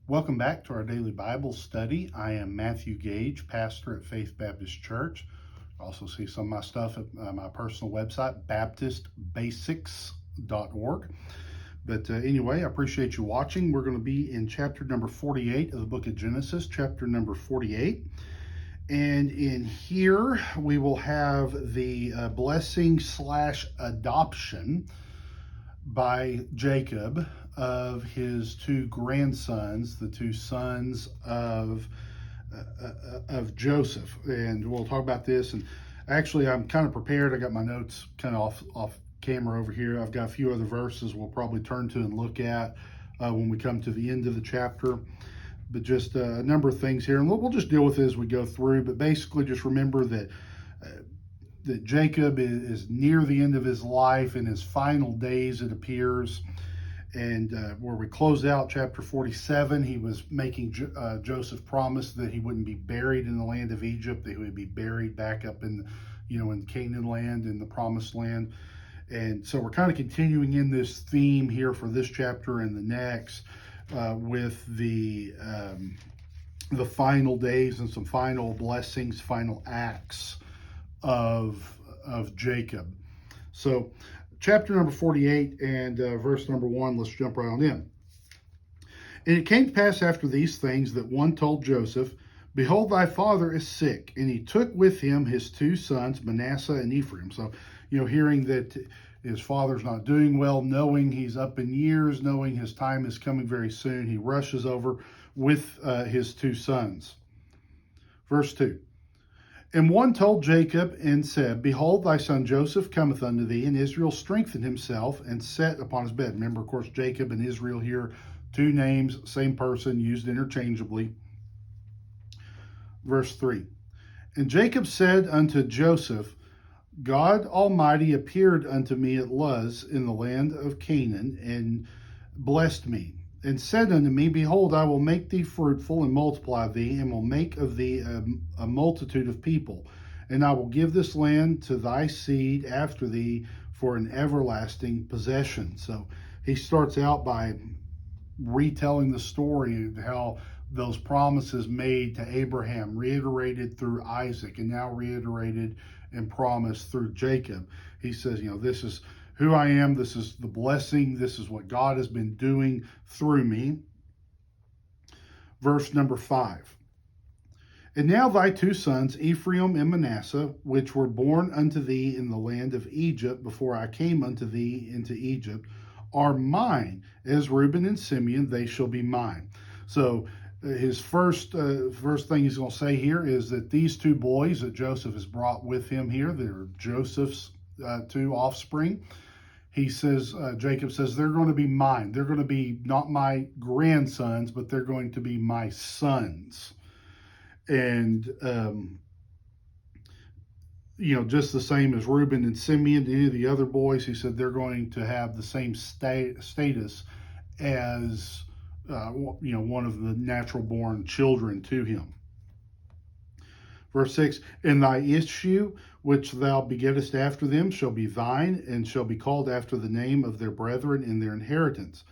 Welcome back to our daily Bible study. I am Matthew Gage, pastor at Faith Baptist Church. Also see some of my stuff at my personal website, baptistbasics.org. But anyway, I appreciate you watching. We're going to be in chapter number 48 of the book of Genesis, chapter number 48. And in here, we will have the blessing / adoption by Jacob of his two grandsons, the two sons of Joseph. And we'll talk about this. And actually, I'm kind of prepared. I got my notes kind of off camera over here. I've got a few other verses we'll probably turn to and look at when we come to the end of the chapter. But just a number of things here, and we'll just deal with it as we go through. But basically, just remember that Jacob is near the end of his life, in his final days, it appears. And where we close out chapter 47, he was making Joseph promise that he wouldn't be buried in the land of Egypt, that he would be buried back up in Canaan land, in the promised land. And so we're kind of continuing in this theme here for this chapter and the next. With the final days and some final blessings, final acts of Jacob. So chapter number 48 and verse number 1, let's jump right on in. And it came to pass after these things that one told Joseph, "Behold, thy father is sick." And he took with him his two sons, Manasseh and Ephraim. So, hearing that his father's not doing well, knowing he's up in years, knowing his time is coming very soon, he rushes over with his two sons. Verse 2. And one told Jacob and said, "Behold, thy son Joseph cometh unto thee." And Israel strengthened himself and sat upon his bed. Remember, of course, Jacob and Israel here, two names, same person, used interchangeably. Verse 3. And Jacob said unto Joseph, "God Almighty appeared unto me at Luz in the land of Canaan, and blessed me, and said unto me, Behold, I will make thee fruitful and multiply thee, and will make of thee a multitude of people. And I will give this land to thy seed after thee for an everlasting possession." So he starts out by retelling the story of how those promises made to Abraham, reiterated through Isaac, and now reiterated and promised through Jacob. He says, this is who I am. This is the blessing. This is what God has been doing through me. Verse number 5. And now thy two sons, Ephraim and Manasseh, which were born unto thee in the land of Egypt before I came unto thee into Egypt, are mine. As Reuben and Simeon, they shall be mine. So his first thing he's going to say here is that these two boys that Joseph has brought with him here, they're Joseph's two offspring. He says, Jacob says, they're going to be mine. They're going to be not my grandsons, but they're going to be my sons. And, just the same as Reuben and Simeon, any of the other boys, he said they're going to have the same status as one of the natural born children to him. Verse 6, and thy issue, which thou begettest after them, shall be thine, and shall be called after the name of their brethren in their inheritance.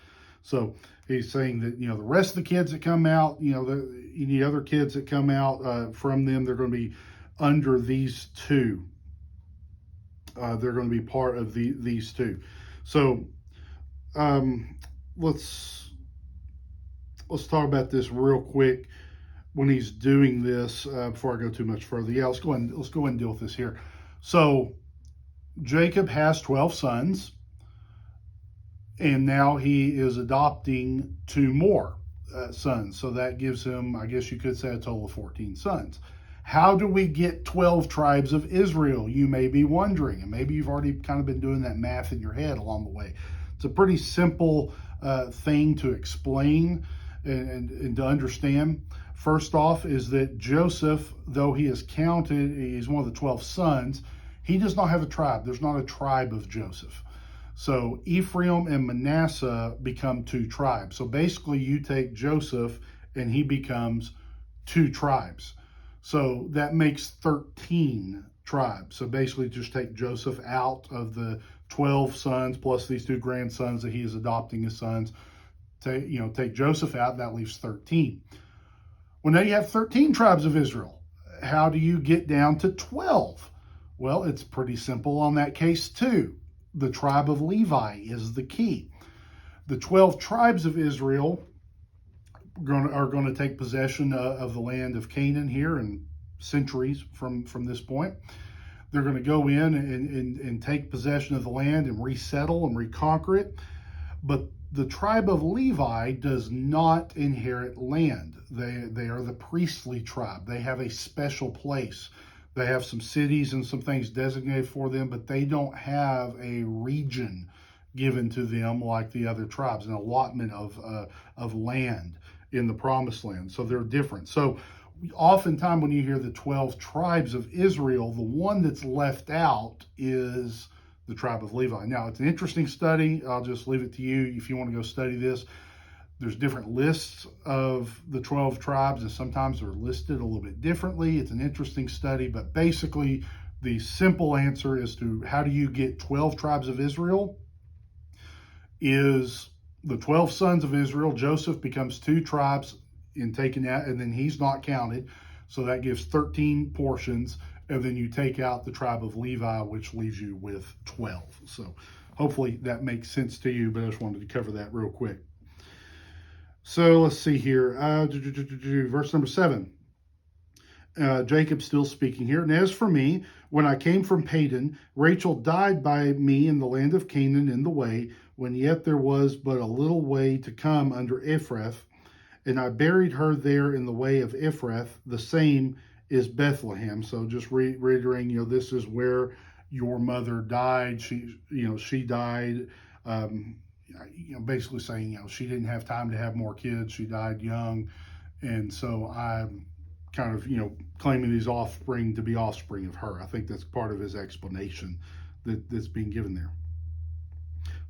So he's saying that, the rest of the kids that come out, any other kids that come out from them, they're going to be under these two. They're going to be part of these two. So let's talk about this real quick when he's doing this before I go too much further. Yeah, let's go ahead and deal with this here. So Jacob has 12 sons, and now he is adopting two more sons. So that gives him, I guess you could say, a total of 14 sons. How do we get 12 tribes of Israel, you may be wondering, and maybe you've already kind of been doing that math in your head along the way. It's a pretty simple thing to explain and to understand. First off is that Joseph, though he is counted, he's one of the 12 sons, he does not have a tribe. There's not a tribe of Joseph. So Ephraim and Manasseh become two tribes. So basically you take Joseph and he becomes two tribes. So that makes 13 tribes. So basically just take Joseph out of the 12 sons plus these two grandsons that he is adopting as sons. take Joseph out, that leaves 13. Well, now you have 13 tribes of Israel. How do you get down to 12? Well, it's pretty simple on that case too. The tribe of Levi is the key. The 12 tribes of Israel are going to take possession of the land of Canaan here in centuries from this point. They're going to go in and take possession of the land and resettle and reconquer it. But the tribe of Levi does not inherit land. They are the priestly tribe. They have a special place. They have some cities and some things designated for them, but they don't have a region given to them like the other tribes, an allotment of land in the promised land. So they're different. So oftentimes when you hear the 12 tribes of Israel, the one that's left out is the tribe of Levi. Now, it's an interesting study. I'll just leave it to you if you want to go study this. There's different lists of the 12 tribes, and sometimes they're listed a little bit differently. It's an interesting study, but basically the simple answer as to how do you get 12 tribes of Israel is the 12 sons of Israel. Joseph becomes 2 tribes in taking out, and then he's not counted. So that gives 13 portions. And then you take out the tribe of Levi, which leaves you with 12. So hopefully that makes sense to you, but I just wanted to cover that real quick. So let's see here. Verse number 7. Jacob still speaking here. And as for me, when I came from Padan, Rachel died by me in the land of Canaan in the way, when yet there was but a little way to come under Ephrath. And I buried her there in the way of Ephrath. The same is Bethlehem. So just reiterating, this is where your mother died. She died, basically saying, she didn't have time to have more kids. She died young. And so I'm kind of, claiming these offspring to be offspring of her. I think that's part of his explanation that's being given there.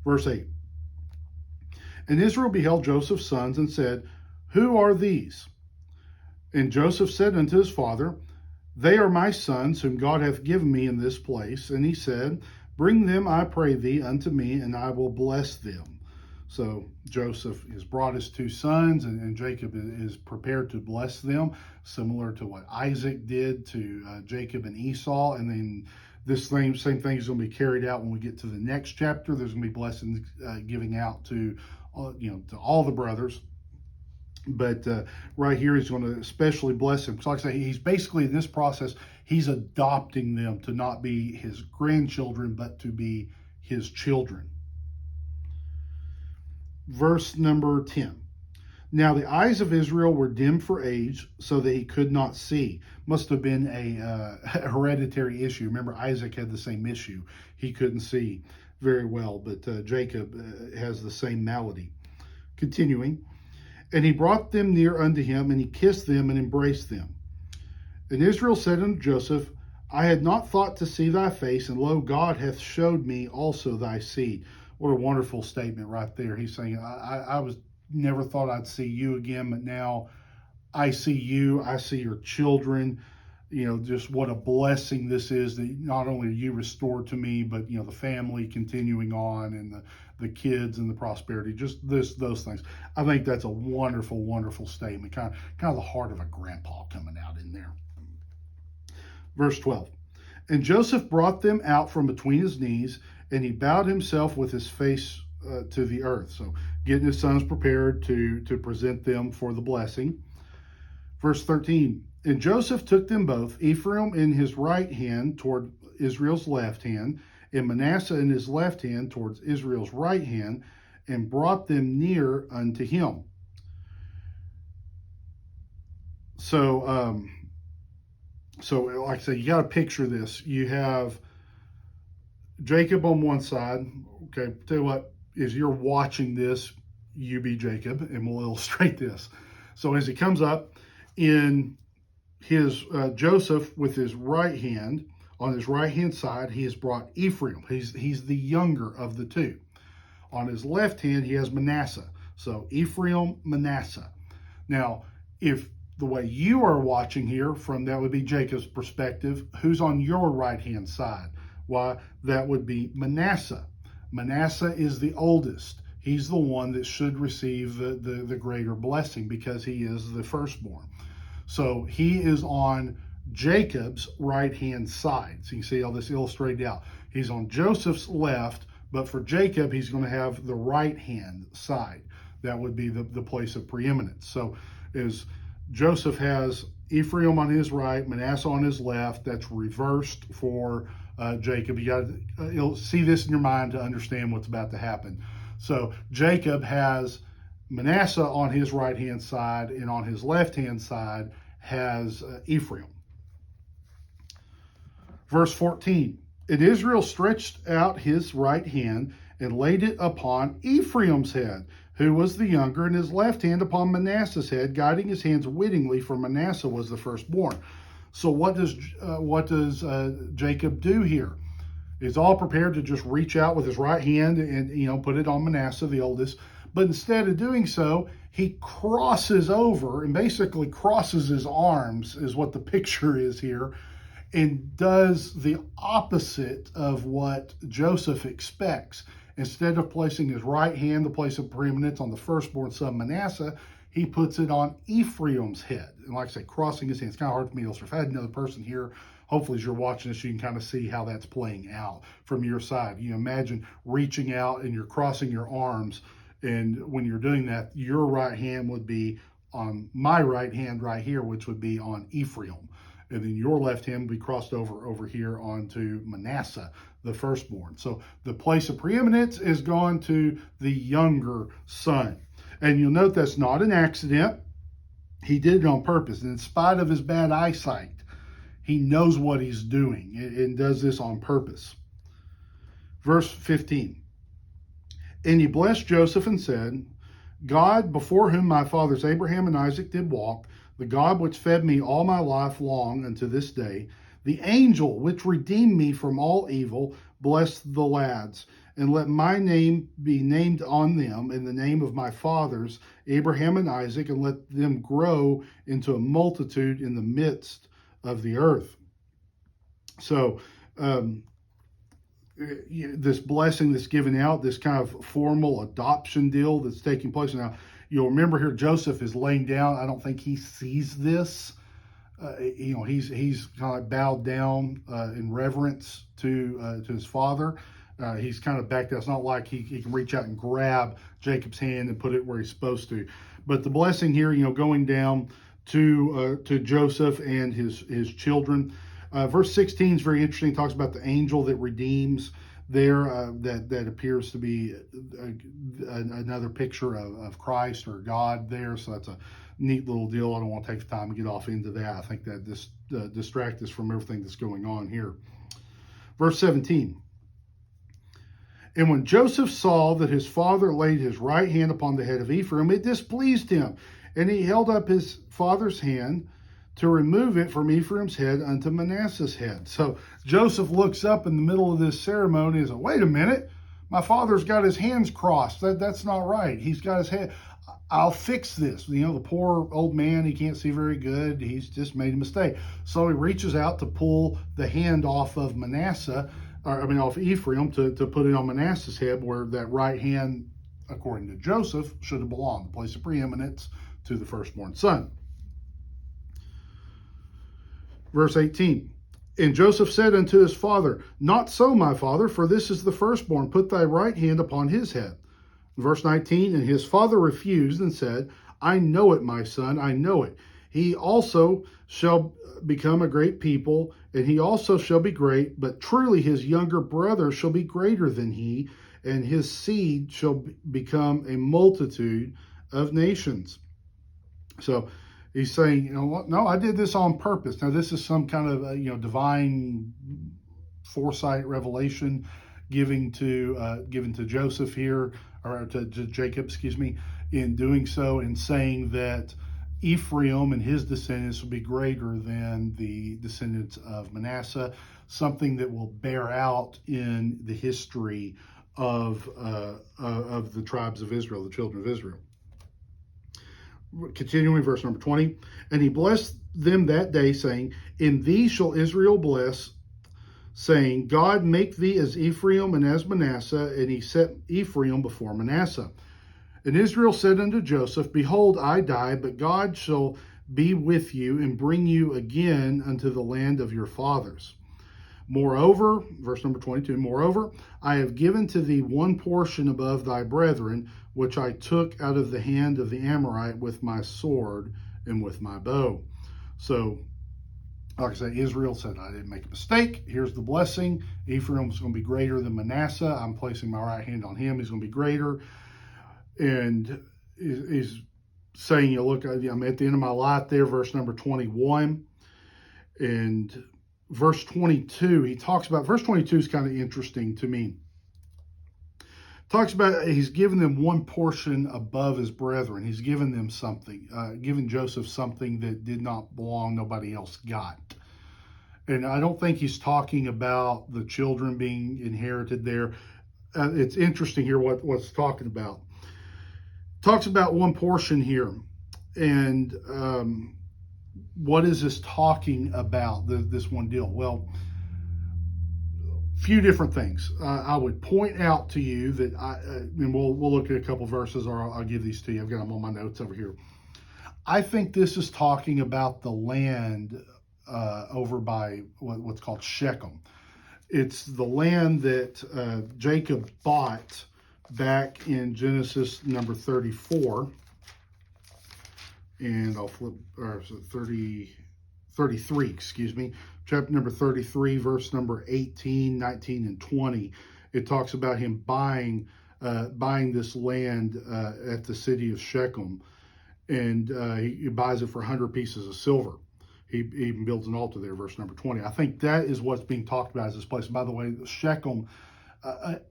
Verse 8. And Israel beheld Joseph's sons and said, who are these? And Joseph said unto his father, they are my sons, whom God hath given me in this place. And he said, bring them, I pray thee, unto me, and I will bless them. So Joseph has brought his 2 sons, and Jacob is prepared to bless them, similar to what Isaac did to Jacob and Esau. And then this same thing is going to be carried out when we get to the next chapter. There's going to be blessings giving out to all the brothers. But right here, he's going to especially bless him. So like I say, he's basically in this process, he's adopting them to not be his grandchildren, but to be his children. Verse number 10. Now the eyes of Israel were dim for age, so that he could not see. Must have been a hereditary issue. Remember, Isaac had the same issue. He couldn't see very well, but Jacob has the same malady. Continuing. And he brought them near unto him, and he kissed them and embraced them. And Israel said unto Joseph, I had not thought to see thy face, and lo, God hath showed me also thy seed. What a wonderful statement right there. He's saying, I never thought I'd see you again, but now I see you, I see your children. Just what a blessing this is, that not only are you restored to me, but the family continuing on, and the kids and the prosperity, just those things. I think that's a wonderful, wonderful statement. Kind of the heart of a grandpa coming out in there. Verse 12. And Joseph brought them out from between his knees, and he bowed himself with his face to the earth. So getting his sons prepared to present them for the blessing. Verse 13. And Joseph took them both, Ephraim in his right hand toward Israel's left hand, and Manasseh in his left hand towards Israel's right hand, and brought them near unto him. So like I say, you got to picture this. You have Jacob on one side. Okay, tell you what, as you're watching this, you be Jacob, and we'll illustrate this. So as he comes up in his Joseph with his right hand, on his right hand side, he has brought Ephraim. He's the younger of the 2. On his left hand, he has Manasseh. So Ephraim, Manasseh. Now, if the way you are watching here, from that would be Jacob's perspective, who's on your right hand side? Why, that would be Manasseh. Manasseh is the oldest. he's the one that should receive the greater blessing because he is the firstborn. So he is on Jacob's right-hand side. So you can see all this illustrated out. He's on Joseph's left, but for Jacob, he's going to have the right-hand side. That would be the place of preeminence. So as Joseph has Ephraim on his right, Manasseh on his left, that's reversed for Jacob. You got to see this in your mind to understand what's about to happen. So Jacob has Manasseh on his right-hand side, and on his left-hand side has Ephraim. Verse 14, and Israel stretched out his right hand and laid it upon Ephraim's head, who was the younger, and his left hand upon Manasseh's head, guiding his hands wittingly, for Manasseh was the firstborn. So what does Jacob do here? He's all prepared to just reach out with his right hand and put it on Manasseh, the oldest. But instead of doing so, he crosses over and basically crosses his arms, is what the picture is here, and does the opposite of what Joseph expects. Instead of placing his right hand, the place of preeminence, on the firstborn son Manasseh, he puts it on Ephraim's head. And like I say, crossing his hands. It's kind of hard for me to illustrate. If I had another person here, hopefully as you're watching this, you can kind of see how that's playing out from your side. You imagine reaching out and you're crossing your arms. And when you're doing that, your right hand would be on my right hand right here, which would be on Ephraim. And then your left hand would be crossed over here onto Manasseh, the firstborn. So the place of preeminence is gone to the younger son. And you'll note that's not an accident. He did it on purpose. And in spite of his bad eyesight, he knows what he's doing and does this on purpose. Verse 15. And he blessed Joseph and said, God, before whom my fathers Abraham and Isaac did walk, the God which fed me all my life long unto this day, the angel which redeemed me from all evil, bless the lads, and let my name be named on them in the name of my fathers Abraham and Isaac, and let them grow into a multitude in the midst of the earth. So this blessing that's given out, this kind of formal adoption deal that's taking place now. You'll remember here Joseph is laying down. I don't think he sees this. He's kind of bowed down in reverence to his father. He's kind of back there. It's not like he can reach out and grab Jacob's hand and put it where he's supposed to. But the blessing here, going down to Joseph and his children. Verse 16 is very interesting. It talks about the angel that redeems there. That appears to be another picture of Christ or God there. So that's a neat little deal. I don't want to take the time to get off into that. I think that this distract us from everything that's going on here. Verse 17. And when Joseph saw that his father laid his right hand upon the head of Ephraim, it displeased him. And he held up his father's hand to remove it from Ephraim's head unto Manasseh's head. So Joseph looks up in the middle of this ceremony and says, wait a minute, my father's got his hands crossed. That's not right. He's got his head. I'll fix this. The poor old man, he can't see very good. He's just made a mistake. So he reaches out to pull the hand off of off Ephraim to put it on Manasseh's head, where that right hand, according to Joseph, should have belonged, the place of preeminence, to the firstborn son. Verse 18. And Joseph said unto his father, not so, my father, for this is the firstborn. Put thy right hand upon his head. Verse 19. And his father refused and said, I know it, my son, I know it. He also shall become a great people, and he also shall be great, but truly his younger brother shall be greater than he, and his seed shall become a multitude of nations. So he's saying, no, I did this on purpose. Now this is some kind of divine foresight, revelation given to Joseph here, or to Jacob, in doing so, and saying that Ephraim and his descendants will be greater than the descendants of Manasseh, something that will bear out in the history of the tribes of Israel, the children of Israel. Continuing, verse number 20. And he blessed them that day, saying, in thee shall Israel bless, saying, God make thee as Ephraim and as Manasseh. And he set Ephraim before Manasseh. And Israel said unto Joseph, Behold, I die, but God shall be with you and bring you again unto the land of your fathers. Moreover, verse number 22, moreover, I have given to thee one portion above thy brethren, which I took out of the hand of the Amorite with my sword and with my bow. So, like I say, Israel said, I didn't make a mistake. Here's the blessing. Ephraim is going to be greater than Manasseh. I'm placing my right hand on him. He's going to be greater. And he's saying, you look, I'm at the end of my life there, verse number 21. And verse 22, he talks about, verse 22 is kind of interesting to me. Talks about he's given them one portion above his brethren. He's given them something, given Joseph something that did not belong, nobody else got. And I don't think he's talking about the children being inherited there. It's interesting here what's talking about. Talks about one portion here. And what is this talking about, this one deal? Well, few different things. I would point out to you that and we'll look at a couple verses, or I'll give these to you. I've got them on my notes over here. I think this is talking about the land over by what's called Shechem. It's the land that Jacob bought back in Genesis number 34. And I'll flip, or 33, excuse me. Chapter number 33, verse number 18, 19, and 20. It talks about him buying this land at the city of Shechem. And he buys it for 100 pieces of silver. He even builds an altar there, verse number 20. I think that is what's being talked about as this place. And by the way, Shechem,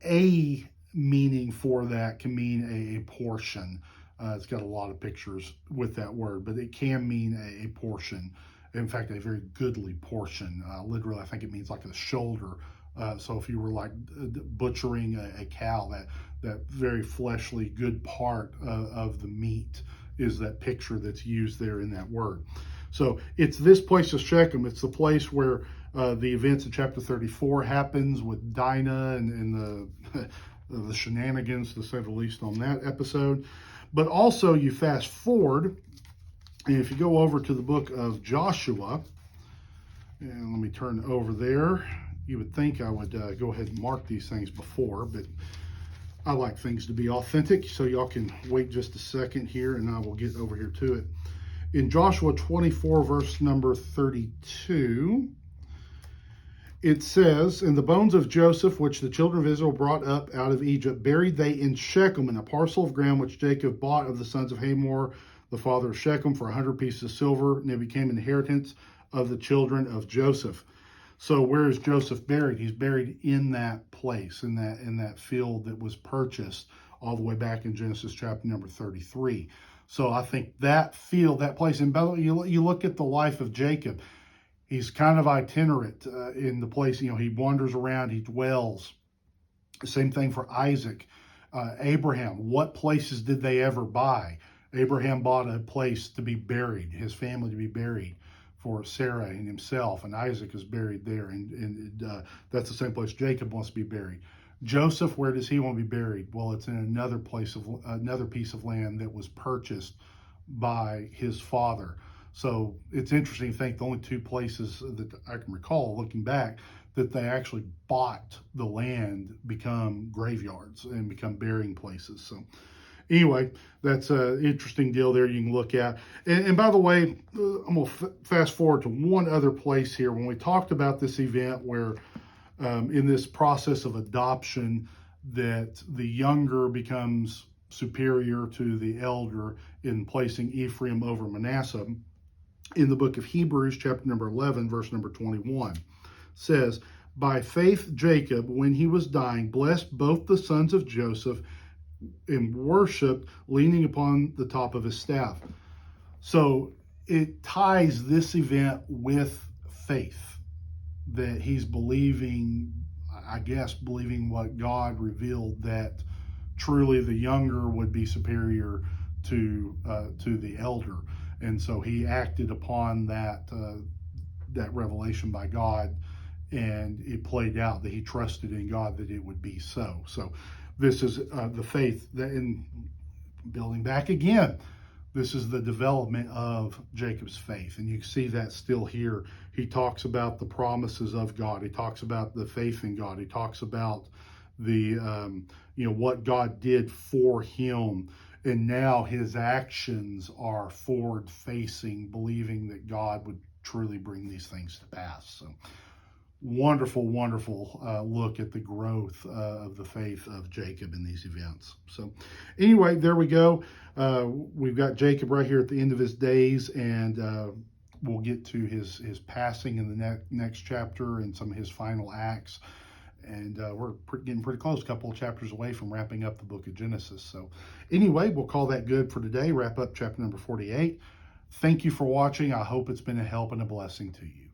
a meaning for that can mean a portion. It's got a lot of pictures with that word, but it can mean a portion. In fact, a very goodly portion. Literally, I think it means like a shoulder. So if you were like butchering a cow, that very fleshly, good part of the meat is that picture that's used there in that word. So it's this place of Shechem. It's the place where the events in chapter 34 happens with Dinah and the shenanigans, to say the least, on that episode. But also you fast forward, and if you go over to the book of Joshua, and let me turn over there. You would think I would go ahead and mark these things before, but I like things to be authentic, so y'all can wait just a second here, and I will get over here to it. In Joshua 24, verse number 32, it says, And the bones of Joseph, which the children of Israel brought up out of Egypt, buried they in Shechem, in a parcel of ground which Jacob bought of the sons of Hamor, the father of Shechem, for 100 pieces of silver, and it became an inheritance of the children of Joseph. So where is Joseph buried? He's buried in that place, in that field that was purchased all the way back in Genesis chapter number 33. So I think that field, that place, and by the way, you look at the life of Jacob. He's kind of itinerant in the place. He wanders around, he dwells. Same thing for Isaac. Abraham, what places did they ever buy? Abraham bought a place to be buried, his family to be buried, for Sarah and himself, and Isaac is buried there, and that's the same place Jacob wants to be buried. Joseph, where does he want to be buried? Well, it's in another piece of land that was purchased by his father. So it's interesting to think the only two places that I can recall, looking back, that they actually bought the land become graveyards and become burying places. So anyway, that's an interesting deal there you can look at. And by the way, I'm going to fast forward to one other place here. When we talked about this event where in this process of adoption that the younger becomes superior to the elder in placing Ephraim over Manasseh, in the book of Hebrews, chapter number 11, verse number 21, says, By faith Jacob, when he was dying, blessed both the sons of Joseph and worshiped, leaning upon the top of his staff. So it ties this event with faith, that he's believing what God revealed, that truly the younger would be superior to the elder. And so he acted upon that revelation by God and it played out that he trusted in God that it would be so. So this is the faith that, in building back again, this is the development of Jacob's faith. And you see that still here. He talks about the promises of God. He talks about the faith in God. He talks about the, what God did for him. And now his actions are forward facing, believing that God would truly bring these things to pass. So wonderful, wonderful look at the growth of the faith of Jacob in these events. So anyway, there we go. We've got Jacob right here at the end of his days, and we'll get to his passing in the next chapter and some of his final acts. And we're getting pretty close, a couple of chapters away from wrapping up the book of Genesis. So anyway, we'll call that good for today. Wrap up chapter number 48. Thank you for watching. I hope it's been a help and a blessing to you.